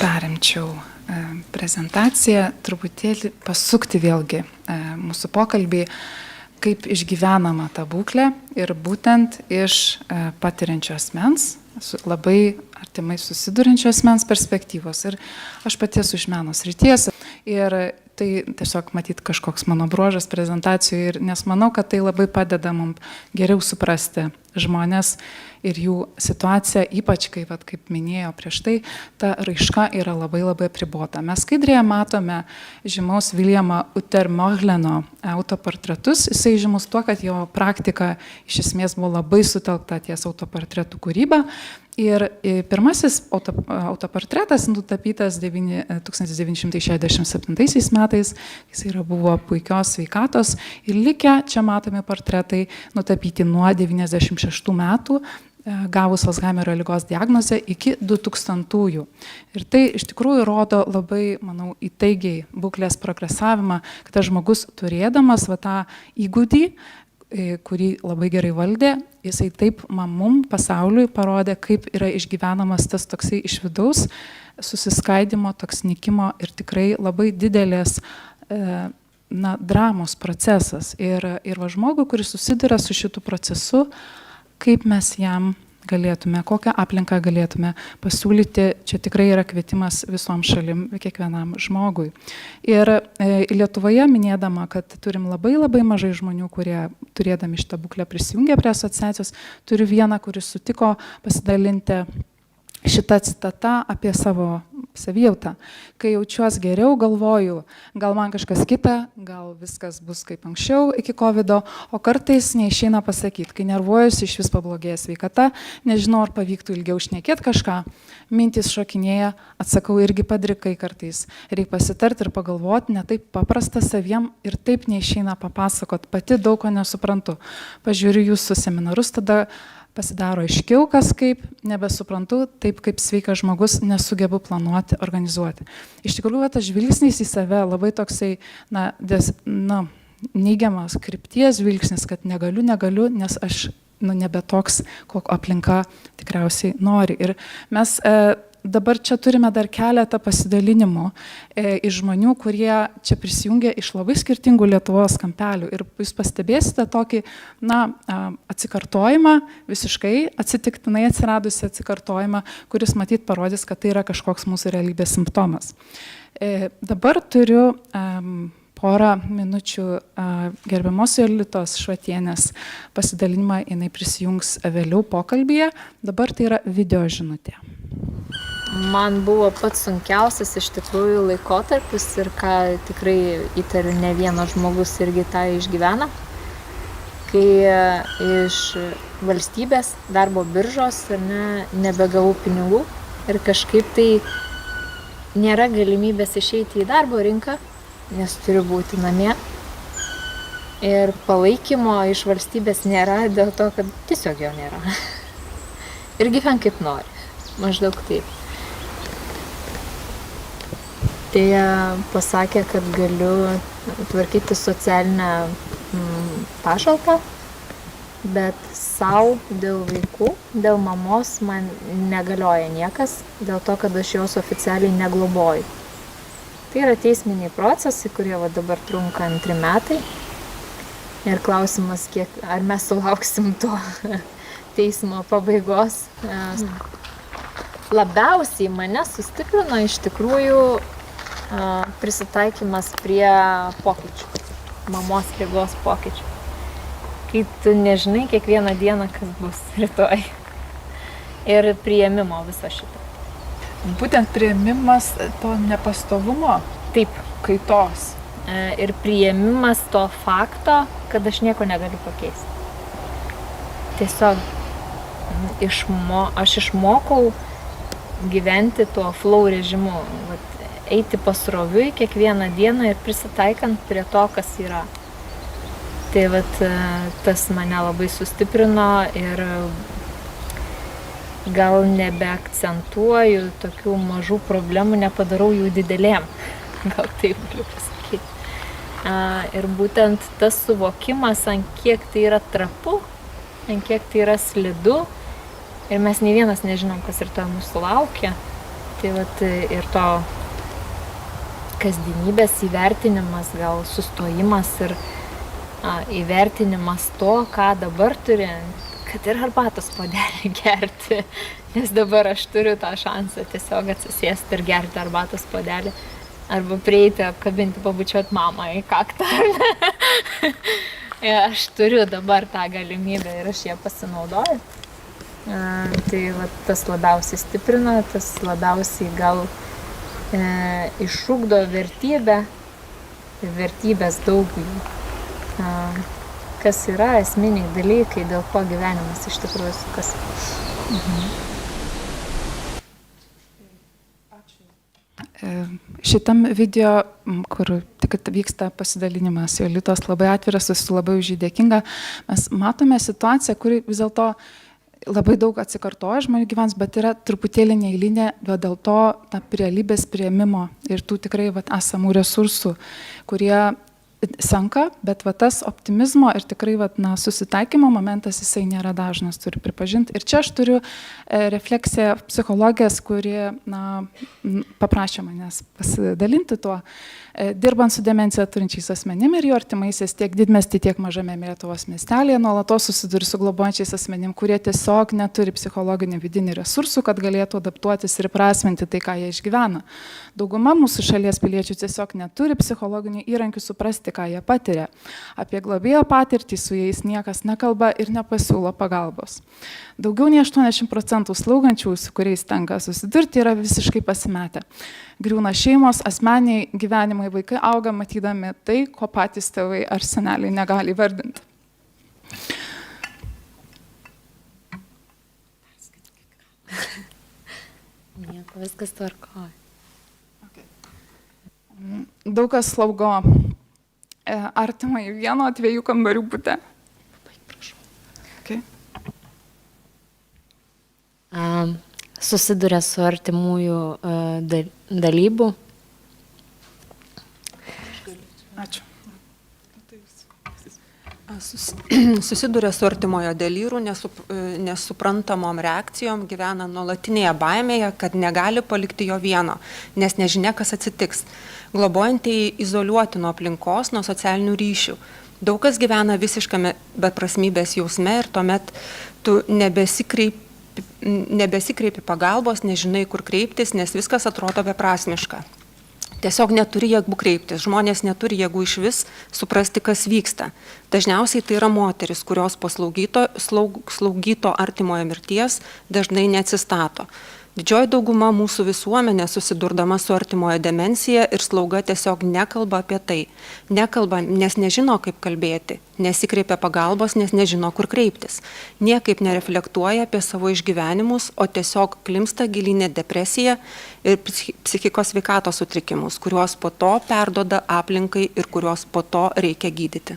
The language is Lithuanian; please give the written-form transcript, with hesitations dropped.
perimčiau prezentaciją, truputėlį pasukti vėlgi mūsų pokalbį, kaip išgyvenama ta būklė ir būtent iš patiriančio asmens, labai artimai susidurinčio asmens perspektyvos. Ir aš pati esu iš meno srities ir tai tiesiog matyti kažkoks mano bruožas prezentacijų, nes manau, kad tai labai padeda mums geriau suprasti žmonės ir jų situaciją, ypač kaip minėjau prieš tai, ta raiška yra labai apribota. Mes skaidrėje matome žymaus Viljamo Utermohleno autoportretus. Jisai žymus tuo, kad jo praktika iš esmės buvo labai sutelkta ties autoportretų kūryba. Ir pirmasis autoportretas nutapytas 1967 metais, jis buvo puikios sveikatos ir likę, čia matomi portretai nutapyti nuo 96 metų, gavus Alzheimerio ligos diagnozę iki 2000-ųjų. Ir tai iš tikrųjų rodo labai, manau, įtaigiai būklės progresavimą, kad tas žmogus turėdamas tą įgūdį, kurį labai gerai valdė, jisai taip mum pasauliui parodė, kaip yra išgyvenamas tas toksai iš vidaus susiskaidimo, toks nykimo ir tikrai labai didelės dramos procesas. Ir žmogui, kuris susiduria su šitu procesu, kaip mes jam galėtume, kokią aplinką galėtume pasiūlyti, čia tikrai yra kvietimas visom šalim, kiekvienam žmogui. Ir Lietuvoje minėdama, kad turim labai mažai žmonių, kurie turėdami šitą būklę prisijungia prie asociacijos, turiu vieną, kuris sutiko pasidalinti šitą citatą apie savo savijautą. Kai jaučiuos geriau, galvoju, gal man kažkas kita, gal viskas bus kaip anksčiau iki COVID, o kartais neišeina pasakyti, kai nervuojuosi, iš vis pablogėja sveikata, nežinau, ar pavyktų ilgiau šnekėti kažką, mintis šokinėja, atsakau irgi padrikai kartais. Reikia pasitarti ir pagalvoti, ne taip paprasta saviem ir taip neišeina papasakot, pati daug ko nesuprantu. Pažiūriu jūsų seminarus, tada pasidaro aiškiau, kas kaip, nebesuprantu, taip kaip sveikas žmogus nesugebu planuoti, organizuoti. Iš tikrųjų, tas žvilgsnis į save labai toksai, neigiamas krypties žvilgsnis, kad negaliu, nes aš nebe toks, kokio aplinka tikriausiai nori. Ir mes dabar čia turime dar keletą pasidalinimų iš žmonių, kurie čia prisijungia iš labai skirtingų Lietuvos kampelių. Ir jūs pastebėsite tokį, atsikartojimą, visiškai atsitiktinai atsiradusi atsikartojimą, kuris matyt parodys, kad tai yra kažkoks mūsų realybės simptomas. Dabar turiu porą minučių gerbiamos Jolitos Švatienės pasidalinimą, jinai prisijungs vėliau pokalbyje. Dabar tai yra video žinutė. Man buvo pats sunkiausias iš tikrųjų laikotarpis ir ką tikrai įtariu, ne vienas žmogus irgi tą išgyvena, kai iš valstybės darbo biržos nebegavau pinigų ir kažkaip tai nėra galimybės išeiti į darbo rinką, nes turiu būti namie. Ir palaikymo iš valstybės nėra dėl to, kad tiesiog jo nėra. Ir gyven kaip nori, maždaug taip. Tai pasakė, kad galiu tvarkyti socialinę pašalpą, bet savo dėl vaikų, dėl mamos man negalioja niekas, dėl to, kad aš jos oficialiai negloboju. Tai yra teisminiai procesai, kurie dabar trunka 2 metai. Ir klausimas, ar mes sulauksim to teismo pabaigos. Labiausiai mane sustiprino iš tikrųjų prisitaikymas prie pokyčių, mamos ligos pokyčių. Kai tu nežinai kiekvieną dieną, kas bus rytoj. Ir priėmimo viso šito. Būtent priėmimas to nepastovumo? Taip. Kaitos. Ir priėmimas to fakto, kad aš nieko negaliu pakeisti. Tiesiog aš išmokau gyventi tuo flow režimu. Eiti pasroviui kiekvieną dieną ir prisitaikant prie to, kas yra. Tai tas mane labai sustiprino ir gal nebeakcentuoju tokių mažų problemų, nepadarau jų didelėm. Gal taip galiu pasakyti. Ir būtent tas suvokimas, ant kiek tai yra trapu, ant kiek tai yra slidu ir mes nei vienas nežinom, kas rytoj mūsų laukia. Tai vat ir to kasdienybės įvertinimas, gal sustojimas ir įvertinimas to, ką dabar turi, kad ir arbatos puodelį gerti, nes dabar aš turiu tą šansą tiesiog atsisėsti ir gerti arbatos puodelį, arba prieiti, apkabinti, pabučiuoti mamą į kaktą. Aš turiu dabar tą galimybę ir aš ją pasinaudoju. Tai va, tas labiausiai stiprina, tas labiausiai gal išugdo vertybės daug jų. Kas yra esminiai dalykai, dėl ko gyvenimas iš tikrųjų sukasi. Šitam video, kur tik vyksta pasidalinimas, Jolitos labai atviras, esu labai už jį dėkinga, mes matome situaciją, kuri vis dėlto labai daug atsikartoja žmonių gyvens, bet yra truputėlį neeilinė, dėl to realybės priėmimo ir tų tikrai esamų resursų, kurie senka, bet tas optimizmo ir tikrai susitaikymo momentas jisai nėra dažnas, turiu pripažinti. Ir čia aš turiu refleksiją psichologės, kuri paprašė manęs pasidalinti tuo, dirbant su demencija turinčiais asmenim ir jų artimaisiais tiek didmiesty, tiek mažame Lietuvos miestelėje, nuolatos susiduri su globojančiais asmenim, kurie tiesiog neturi psichologinių vidinių resursų, kad galėtų adaptuotis ir prasminti tai, ką jie išgyvena. Dauguma mūsų šalies piliečių tiesiog neturi psichologinių įrankių suprasti, ką jie patiria. Apie globėjo patirtį su jais niekas nekalba ir nepasiūlo pagalbos. Daugiau nei 80% slaugančių, su kuriais tenka susidurti, yra visiškai pasimetę. Griūna šeimos, asmeniai gyvenimai, vaikai auga matydami tai, ko patys tėvai ar seneliai negali vardinti. Nieko, viskas tvarkoja. Daug kas slaugo artimai 1-2 kambarių bute. Okay. Susiduria su artimųjų dalybų. Ačiū. Susiduria su artimojo dalyrų, nesuprantamom reakcijom, gyvena nuolatinėje baimėje, kad negali palikti jo vieno, nes nežinia, kas atsitiks. Globojantieji izoliuoti nuo aplinkos, nuo socialinių ryšių. Daug kas gyvena visiškame beprasmybės jausme ir tuomet tu nebesikreipi pagalbos, nežinai, kur kreiptis, nes viskas atrodo beprasmiška. Tiesiog neturi jėgų kreiptis, žmonės neturi jėgų iš vis suprasti, kas vyksta. Dažniausiai tai yra moteris, kurios po slaugito artimojo mirties dažnai neatsistato. Didžioji dauguma mūsų visuomenė susidurdama su artimojo demencija ir slauga tiesiog nekalba apie tai. Nekalba, nes nežino, kaip kalbėti, nesikreipia pagalbos, nes nežino, kur kreiptis. Niekaip nereflektuoja apie savo išgyvenimus, o tiesiog klimpsta gilinė depresija ir psichikos sveikatos sutrikimus, kuriuos po to perduoda aplinkai ir kuriuos po to reikia gydyti.